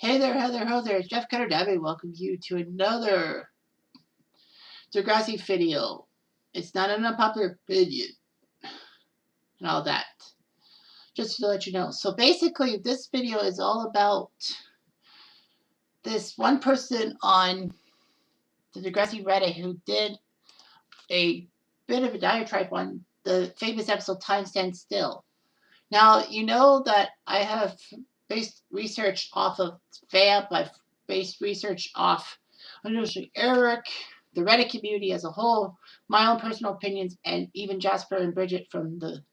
Hey there, Heather, ho there. It's Jeff Cutter Dabby. Welcome you to another Degrassi video. It's not an unpopular opinion and all that. Just to let you know. So basically, this video is all about this one person on the Degrassi Reddit who did a bit of a diatribe on the famous episode Time Stands Still. Now, you know that I have based research off of VAMP. I've based research off unusually Eric, the Reddit community as a whole, my own personal opinions, and even Jasper and Bridget from the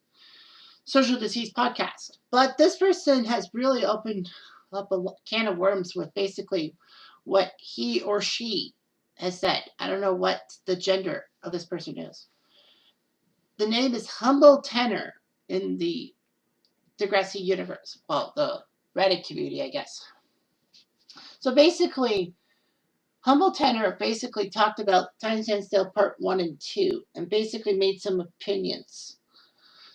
Social Disease podcast. But this person has really opened up a can of worms with basically what he or she has said. I don't know what the gender of this person is. The name is Humble Tenor in the Degrassi universe. Well, the Reddit community, I guess. So basically, Humble Tenor basically talked about Time Stands Still Part 1 and 2 and basically made some opinions.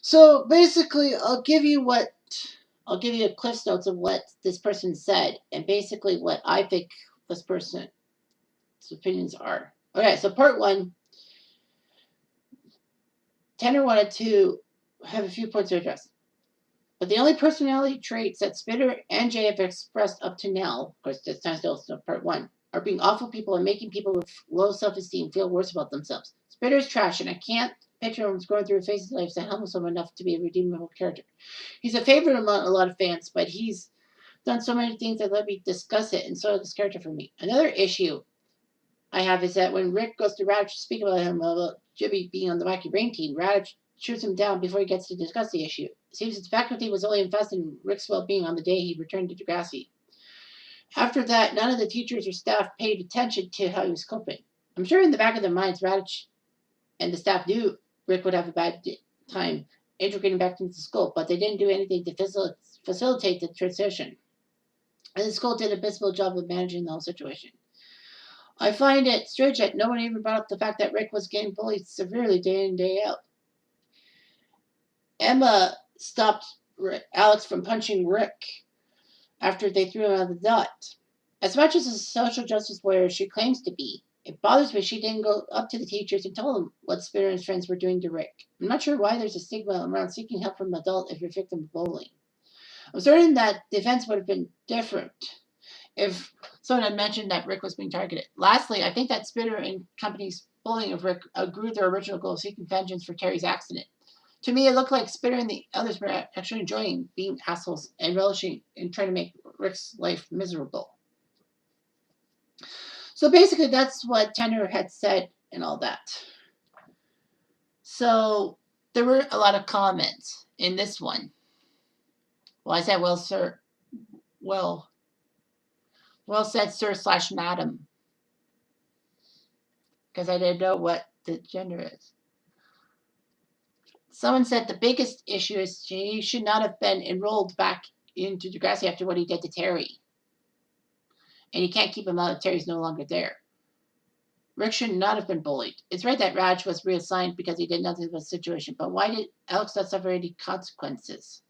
So basically, I'll give you a cliff notes of what this person said and basically what I think this person's opinions are. Okay, so Part 1, Tenor wanted to have a few points to address. But the only personality traits that Spitter and Jay have expressed up to now, of course, this time still part 1, are being awful people and making people with low self-esteem feel worse about themselves. Spitter's trash, and I can't picture him going through a phase of life that helps him enough to be a redeemable character. He's a favorite among a lot of fans, but he's done so many things that let me discuss it and soil this character for me. Another issue I have is that when Rick goes to Radish to speak about him, about Jimmy being on the Wacky Brain team, Radish shoots him down before he gets to discuss the issue. It seems his faculty was only invested in Rick's well-being on the day he returned to Degrassi. After that, none of the teachers or staff paid attention to how he was coping. I'm sure in the back of their minds, Radish and the staff knew Rick would have a bad time integrating back into school, but they didn't do anything to facilitate the transition. And the school did a abysmal job of managing the whole situation. I find it strange that no one even brought up the fact that Rick was getting bullied severely day in, day out. Emma stopped Alex from punching Rick after they threw him out of the dot. As much as a social justice warrior she claims to be, it bothers me she didn't go up to the teachers and tell them what Spitter and his friends were doing to Rick. I'm not sure why there's a stigma around seeking help from an adult if you're a victim of bullying. I'm certain that defense would have been different if someone had mentioned that Rick was being targeted. Lastly, I think that Spitter and company's bullying of Rick outgrew their original goal of seeking vengeance for Terry's accident. To me, it looked like Spitter and the others were actually enjoying being assholes and relishing in trying to make Rick's life miserable. So basically, that's what Tenor had said and all that. So there were a lot of comments in this one. Well, I said, well, sir, well said, sir / madam. Because I didn't know what the gender is. Someone said the biggest issue is he should not have been enrolled back into Degrassi after what he did to Terry. And you can't keep him out if Terry's no longer there. Rick should not have been bullied. It's right that Raj was reassigned because he did nothing about the situation, but why did Alex not suffer any consequences?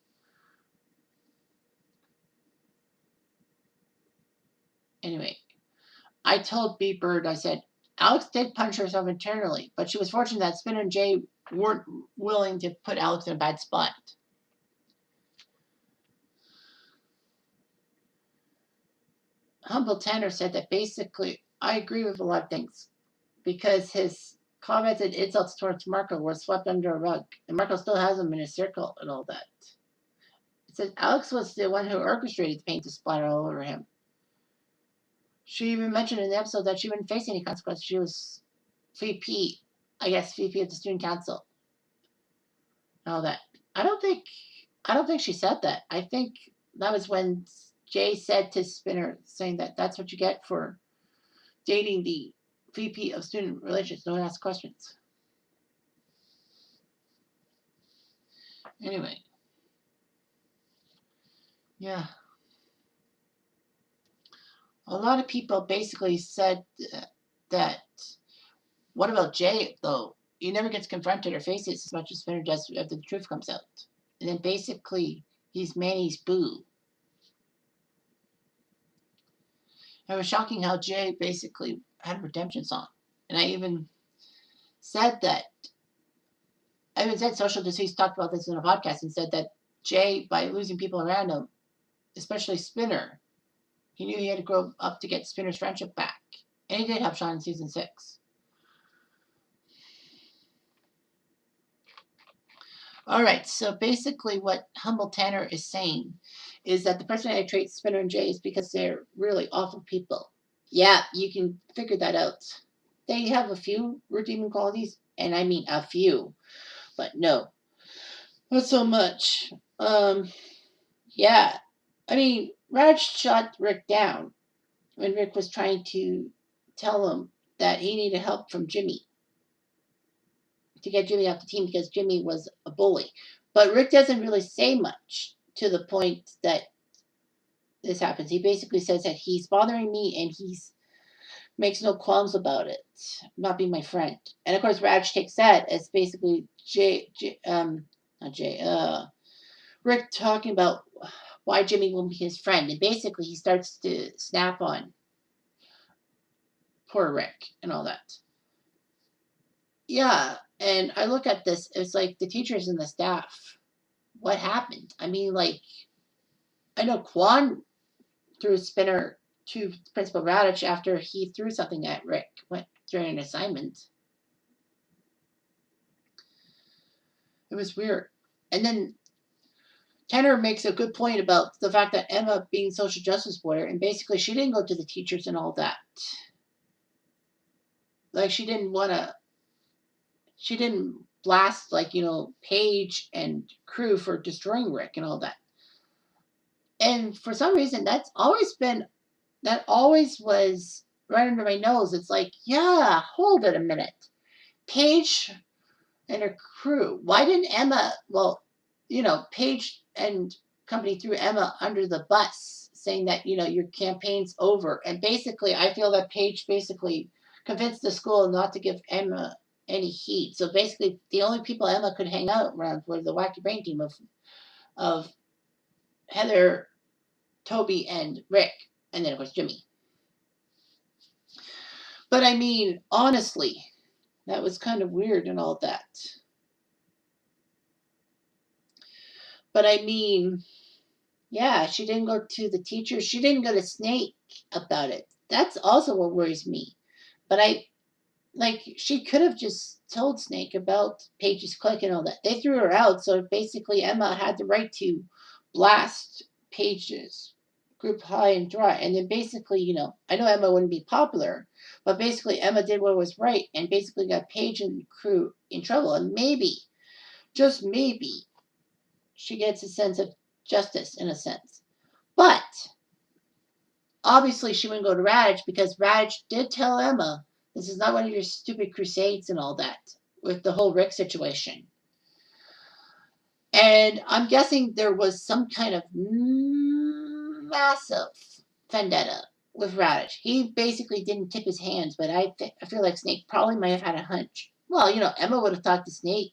Anyway, I told B Bird, I said, Alex did punch herself internally, but she was fortunate that Spinner and Jay weren't willing to put Alex in a bad spot. Humble Tanner said that basically, I agree with a lot of things, because his comments and insults towards Marco were swept under a rug, and Marco still has him in his circle and all that. It said Alex was the one who orchestrated the paint to splatter all over him. She even mentioned in the episode that she wouldn't face any consequences. She was VP, I guess VP of the student council. And all that. I don't think she said that. I think that was when Jay said to Spinner, saying that that's what you get for dating the VP of student relations. No one asks questions. Anyway. Yeah. A lot of people basically said that, what about Jay, though? He never gets confronted or faces as much as Spinner does after the truth comes out. And then basically, he's Manny's boo. it was shocking how Jay basically had a redemption song. And I even said that, I even said Social Disease talked about this in a podcast and said that Jay, by losing people around him, especially Spinner, he knew he had to grow up to get Spinner's friendship back. And he did have Sean in season 6. All right, so basically what Humble Tanner is saying is that the personality traits Spinner and Jay is because they're really awful people. Yeah, you can figure that out. They have a few redeeming qualities, and I mean a few, but no, not so much. Yeah, I mean, Raj shot Rick down when Rick was trying to tell him that he needed help from Jimmy to get Jimmy off the team because Jimmy was a bully. But Rick doesn't really say much to the point that this happens. He basically says that he's bothering me and he's makes no qualms about it, not being my friend. And of course, Raj takes that as basically not Jay, Rick talking about why Jimmy won't be his friend. And basically, he starts to snap on poor Rick and all that. Yeah, and I look at this, it's like the teachers and the staff. What happened? I mean, like, I know Quan threw a spinner to Principal Radich after he threw something at Rick during an assignment. It was weird. And then Tanner makes a good point about the fact that Emma being social justice warrior, and basically she didn't go to the teachers and all that. Like she didn't blast like, Paige and crew for destroying Rick and all that. And for some reason that always was right under my nose. It's like, yeah, hold it a minute. Paige and her crew. Why didn't Emma, Paige and company threw Emma under the bus saying that, your campaign's over. And basically, I feel that Paige basically convinced the school not to give Emma any heat. So basically, the only people Emma could hang out around were the Wacky Brain team of Heather, Toby, and Rick. And then, of course, Jimmy. But I mean, honestly, that was kind of weird and all that. But I mean, yeah, she didn't go to the teacher. She didn't go to Snake about it. That's also what worries me. But she could have just told Snake about Paige's clique and all that. They threw her out, so basically Emma had the right to blast Paige's group high and dry. And then basically, I know Emma wouldn't be popular, but basically Emma did what was right and basically got Paige and crew in trouble. And maybe, just maybe, she gets a sense of justice in a sense. But obviously she wouldn't go to Radich because Radich did tell Emma, this is not one of your stupid crusades and all that with the whole Rick situation. And I'm guessing there was some kind of massive vendetta with Radich. He basically didn't tip his hands, but I feel like Snake probably might have had a hunch. Well, Emma would have talked to Snake,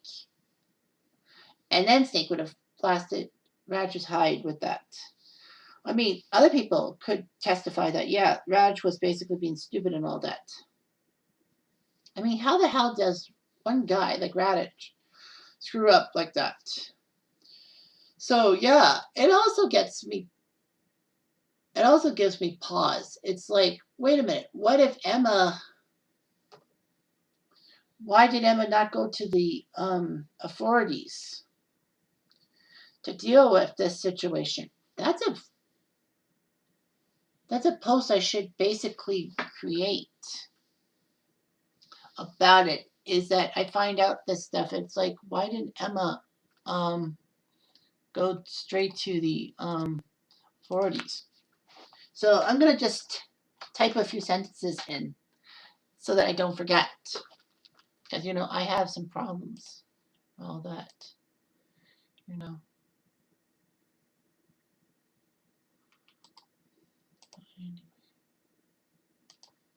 and then Snake would have blasted Radich's hide with that. I mean, other people could testify that, yeah, Raj was basically being stupid and all that. I mean, how the hell does one guy like Radich screw up like that? So, yeah, it also gives me pause. It's like, wait a minute, why did Emma not go to the authorities to deal with this situation? That's a post I should basically create about it, is that I find out this stuff. It's like, why didn't Emma go straight to the authorities? So I'm going to just type a few sentences in so that I don't forget. Because, I have some problems. All that.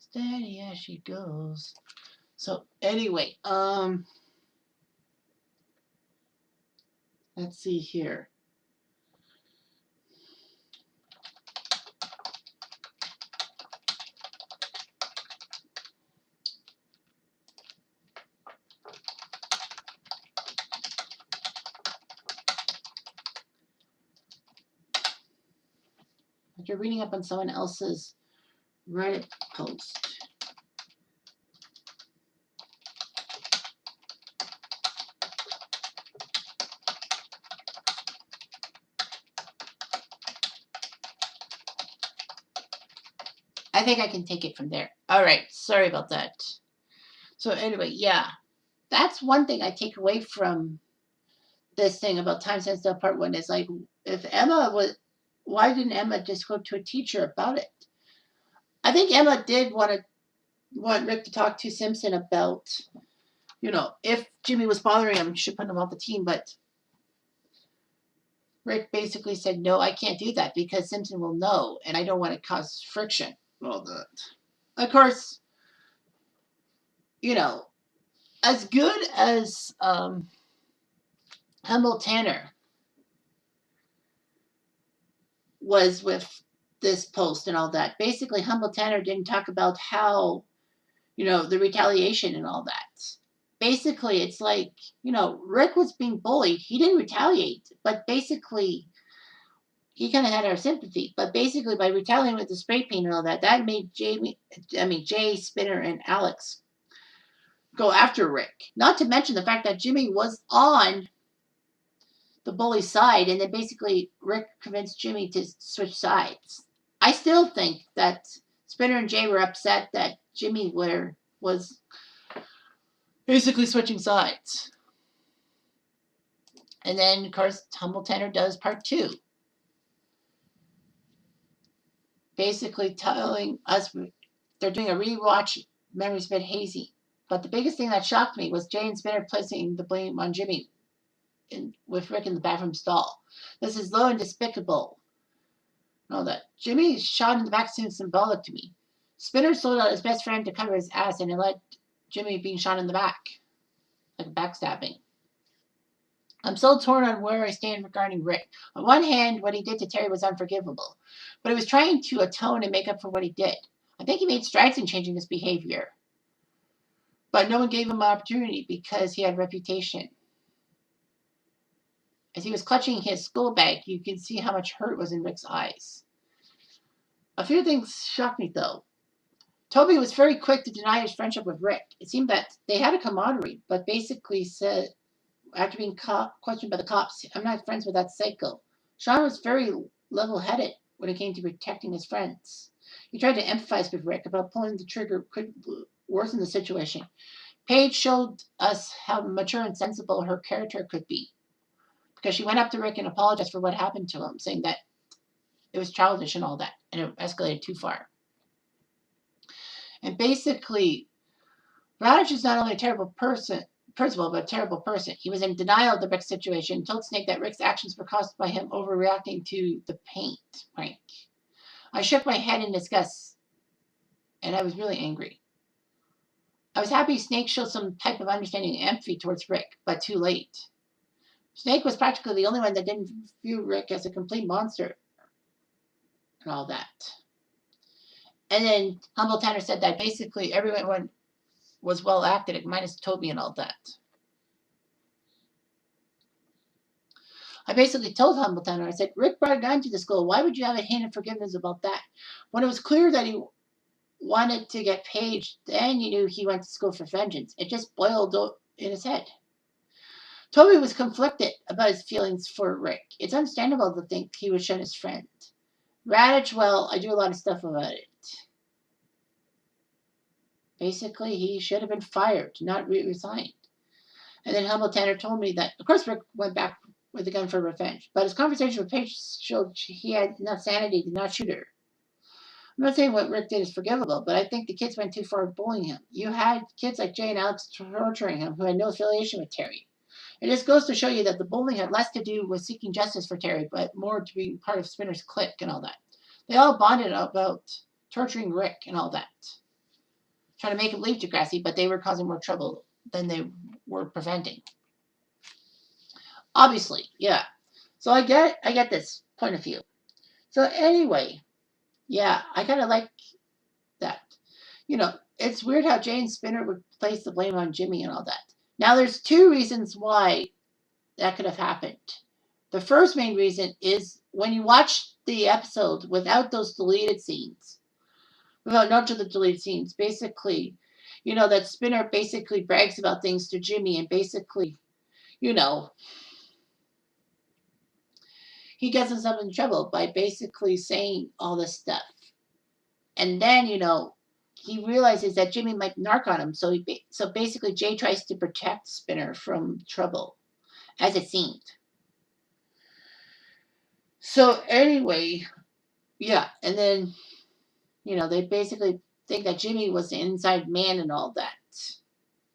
Steady as she goes. So anyway, let's see here. After reading up on someone else's Reddit post. I think I can take it from there. All right, sorry about that. So anyway, yeah, that's one thing I take away from this thing about time sensitive part one is like, if Emma was, why didn't Emma just go to a teacher about it? I think Emma did want Rick to talk to Simpson about, if Jimmy was bothering him, she should put him off the team. But Rick basically said, no, I can't do that because Simpson will know, and I don't want to cause friction. All that. Of course, as good as Humble Tanner was with this post and all that, basically Humble Tanner didn't talk about how, the retaliation and all that. Basically, it's like, Rick was being bullied. He didn't retaliate, but basically, he kind of had our sympathy. But basically, by retaliating with the spray paint and all that, that made Jay, Spinner, and Alex go after Rick. Not to mention the fact that Jimmy was on the bully side, and then basically Rick convinced Jimmy to switch sides. I still think that Spinner and Jay were upset that Jimmy was basically switching sides. And then, of course, Humble Tanner does part 2. Basically telling us they're doing a rewatch, Memories a bit hazy. But the biggest thing that shocked me was Jay and Spinner placing the blame on Jimmy with Rick in the bathroom stall. This is low and despicable. All that. Jimmy's shot in the back seems symbolic to me. Spinner sold out his best friend to cover his ass and it led Jimmy being shot in the back. Like backstabbing. I'm so torn on where I stand regarding Rick. On one hand, what he did to Terry was unforgivable, but he was trying to atone and make up for what he did. I think he made strides in changing his behavior, but no one gave him an opportunity because he had reputation. As he was clutching his school bag, you can see how much hurt was in Rick's eyes. A few things shocked me, though. Toby was very quick to deny his friendship with Rick. It seemed that they had a camaraderie, but basically said, after being questioned by the cops, I'm not friends with that psycho. Sean was very level-headed when it came to protecting his friends. He tried to empathize with Rick about pulling the trigger could worsen the situation. Paige showed us how mature and sensible her character could be, because she went up to Rick and apologized for what happened to him, saying that it was childish and all that, and it escalated too far. And basically, Radish is not only a terrible principal, but a terrible person. He was in denial of the Rick situation and told Snake that Rick's actions were caused by him overreacting to the paint prank. I shook my head in disgust, and I was really angry. I was happy Snake showed some type of understanding and empathy towards Rick, but too late. Snake was practically the only one that didn't view Rick as a complete monster and all that. And then Humble Tanner said that basically everyone was well acted, minus Toby and all that. I basically told Humble Tanner, I said, Rick brought it on to the school. Why would you have a hint of forgiveness about that? When it was clear that he wanted to get Paige, then you knew he went to school for vengeance. It just boiled in his head. Toby was conflicted about his feelings for Rick. It's understandable to think he would shun his friend. Radish, well, I do a lot of stuff about it. Basically, he should have been fired, not resigned. And then Humble Tanner told me that, of course, Rick went back with a gun for revenge. But his conversation with Paige showed he had enough sanity to not shoot her. I'm not saying what Rick did is forgivable, but I think the kids went too far bullying him. You had kids like Jay and Alex torturing him who had no affiliation with Terry. It just goes to show you that the bullying had less to do with seeking justice for Terry, but more to be part of Spinner's clique and all that. They all bonded about torturing Rick and all that. Trying to make him leave Degrassi, but they were causing more trouble than they were preventing. Obviously, yeah. So I get this point of view. So anyway, yeah, I kind of like that. It's weird how Jay and Spinner would place the blame on Jimmy and all that. Now, there's 2 reasons why that could have happened. The first main reason is when you watch the episode without those deleted scenes, well, not to the deleted scenes, basically, that Spinner basically brags about things to Jimmy and basically, you know, he gets himself in trouble by basically saying all this stuff. And then, he realizes that Jimmy might narc on him. So basically, Jay tries to protect Spinner from trouble, as it seemed. So anyway, yeah. And then, they basically think that Jimmy was the inside man and all that.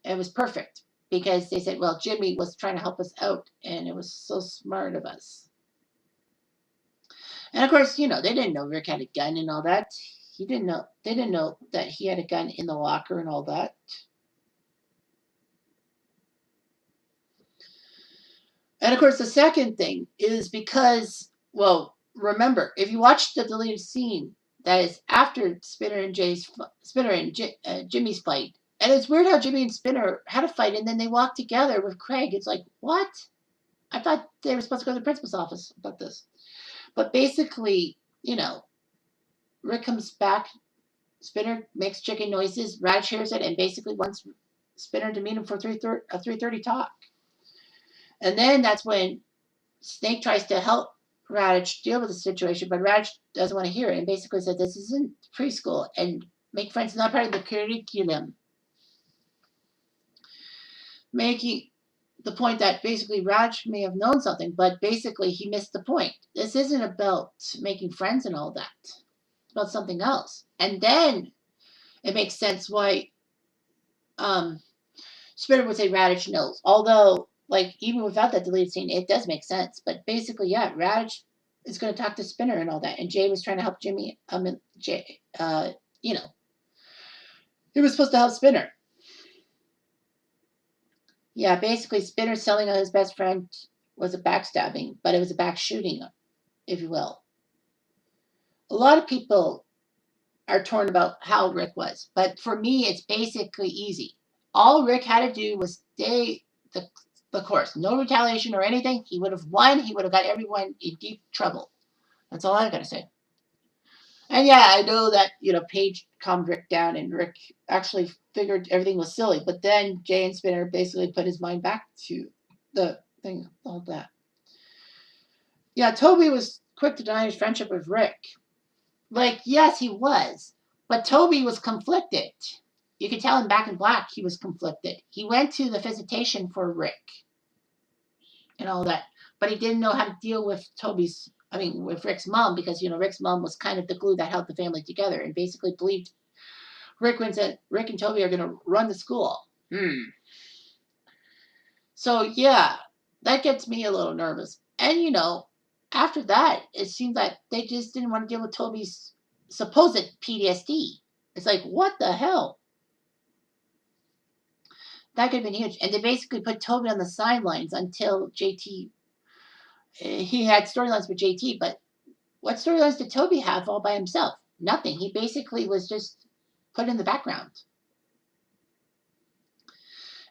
It was perfect because they said, well, Jimmy was trying to help us out, and it was so smart of us. And of course, they didn't know Rick had a gun and all that. They didn't know that he had a gun in the locker and all that. And of course, the second thing is because, well, remember, if you watch the deleted scene that is after Spinner and Jimmy's fight, and it's weird how Jimmy and Spinner had a fight and then they walked together with Craig. It's like, what? I thought they were supposed to go to the principal's office about this. But basically, Rick comes back, Spinner makes chicken noises, Raj hears it, and basically wants Spinner to meet him for a 3:30 talk. And then that's when Snake tries to help Raj deal with the situation, but Raj doesn't want to hear it and basically said this isn't preschool and make friends is not part of the curriculum. Making the point that basically Raj may have known something, but basically he missed the point. This isn't about making friends and all that. It's about something else. And then it makes sense why Spinner would say Radish knows. Although, even without that deleted scene, it does make sense. But basically, yeah, Radish is going to talk to Spinner and all that. And Jay was trying to help Jimmy. Jay, he was supposed to help Spinner. Yeah, basically, Spinner selling on his best friend was a backstabbing, but it was a back shooting, if you will. A lot of people are torn about how Rick was, but for me, it's basically easy. All Rick had to do was stay the course. No retaliation or anything. He would have won. He would have got everyone in deep trouble. That's all I got to say. And yeah, I know that, Paige calmed Rick down and Rick actually figured everything was silly. But then Jay and Spinner basically put his mind back to the thing, all that. Yeah, Toby was quick to deny his friendship with Rick. Yes, he was. But Toby was conflicted. You could tell in Back in Black he was conflicted. He went to the visitation for Rick and all that, but he didn't know how to deal with with Rick's mom because, Rick's mom was kind of the glue that held the family together and basically believed Rick and Toby are going to run the school. So, yeah, that gets me a little nervous. And, after that, it seemed that they just didn't want to deal with Toby's supposed PTSD. It's like, what the hell? That could have been huge. And they basically put Toby on the sidelines until JT. He had storylines with JT, but what storylines did Toby have all by himself? Nothing. He basically was just put in the background.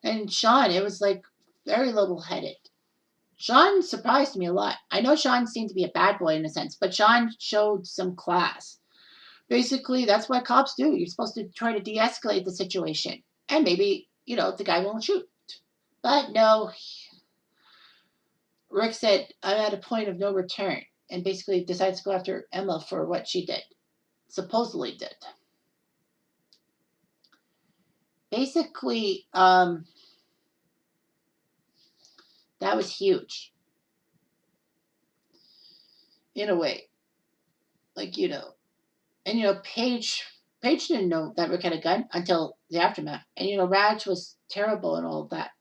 And Sean, it was very level-headed. Sean surprised me a lot. I know Sean seemed to be a bad boy in a sense, but Sean showed some class. Basically, that's what cops do. You're supposed to try to de-escalate the situation. And maybe, the guy won't shoot. But no, Rick said, I'm at a point of no return. And basically decides to go after Emma for what she did. Supposedly did. Basically, that was huge. In a way. And, Paige didn't know that Rick had a gun until the aftermath. And, Raj was terrible and all that.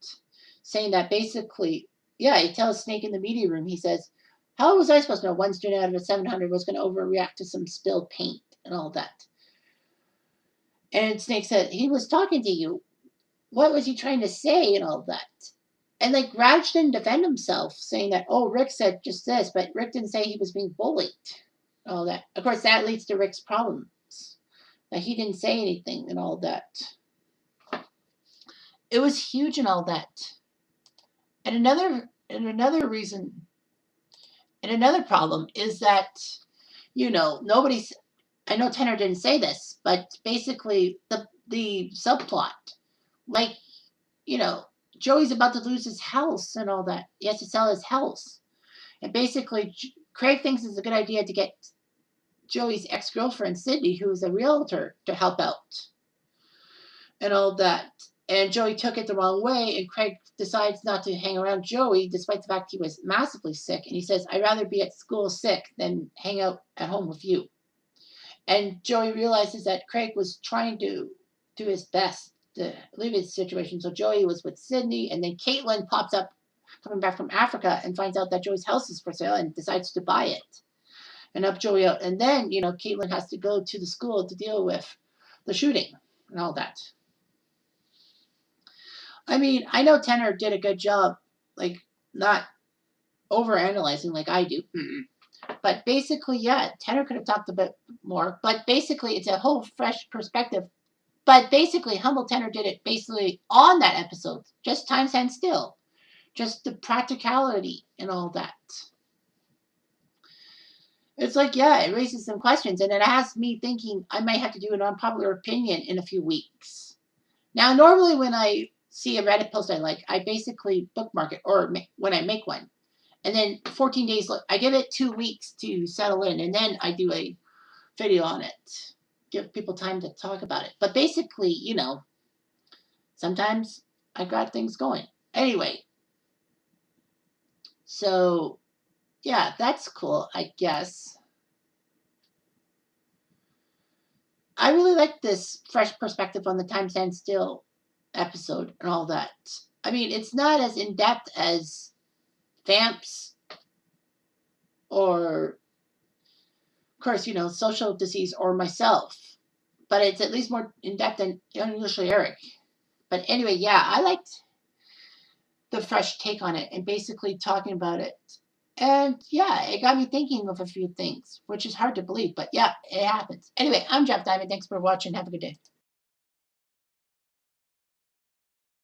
Saying that basically, yeah, he tells Snake in the media room, he says, how was I supposed to know one student out of a 700 was going to overreact to some spilled paint and all that? And Snake said, he was talking to you. What was he trying to say and all that? And Raj didn't defend himself, saying that, oh, Rick said just this, but Rick didn't say he was being bullied. All that. Of course, that leads to Rick's problems. That he didn't say anything and all that. It was huge and all that. And another reason And another problem is that, you know, nobody's, I know Tanner didn't say this, but basically the subplot, like, you know, Joey's about to lose his house and all that. He has to sell his house. And basically, Craig thinks it's a good idea to get Joey's ex-girlfriend, Sydney, who is a realtor, to help out and all that. And Joey took it the wrong way, and Craig decides not to hang around Joey, despite the fact he was massively sick. And he says, I'd rather be at school sick than hang out at home with you. And Joey realizes that Craig was trying to do his best to alleviate the situation. So Joey was with Sydney, and then Caitlin pops up coming back from Africa and finds out that Joey's house is for sale and decides to buy it and help Joey out. And then, you know, Caitlin has to go to the school to deal with the shooting and all that. I mean, I know Tanner did a good job, like, not overanalyzing like I do. But basically, yeah, Tanner could have talked a bit more. But basically, it's a whole fresh perspective. But basically, Humble Tanner did it basically on that episode. Just time stand still. Just the practicality and all that. It's like, yeah, it raises some questions. And it has me thinking I might have to do an unpopular opinion in a few weeks. Now, normally when I see a Reddit post I like, I basically bookmark it, or when I make one. And then 14 days, I give it 2 weeks to settle in, and then I do a video on it. Give people time to talk about it. But basically, you know, sometimes I got things going. Anyway, so, yeah, that's cool, I guess. I really like this fresh perspective on the Time Stand Still episode and all that. I mean, it's not as in-depth as Vamps or, of course, you know, Social Disease or myself. But it's at least more in-depth than usually Eric. But anyway, yeah, I liked the fresh take on it and basically talking about it. And yeah, it got me thinking of a few things, which is hard to believe. But yeah, it happens. Anyway, I'm Jeff Diamond. Thanks for watching. Have a good day.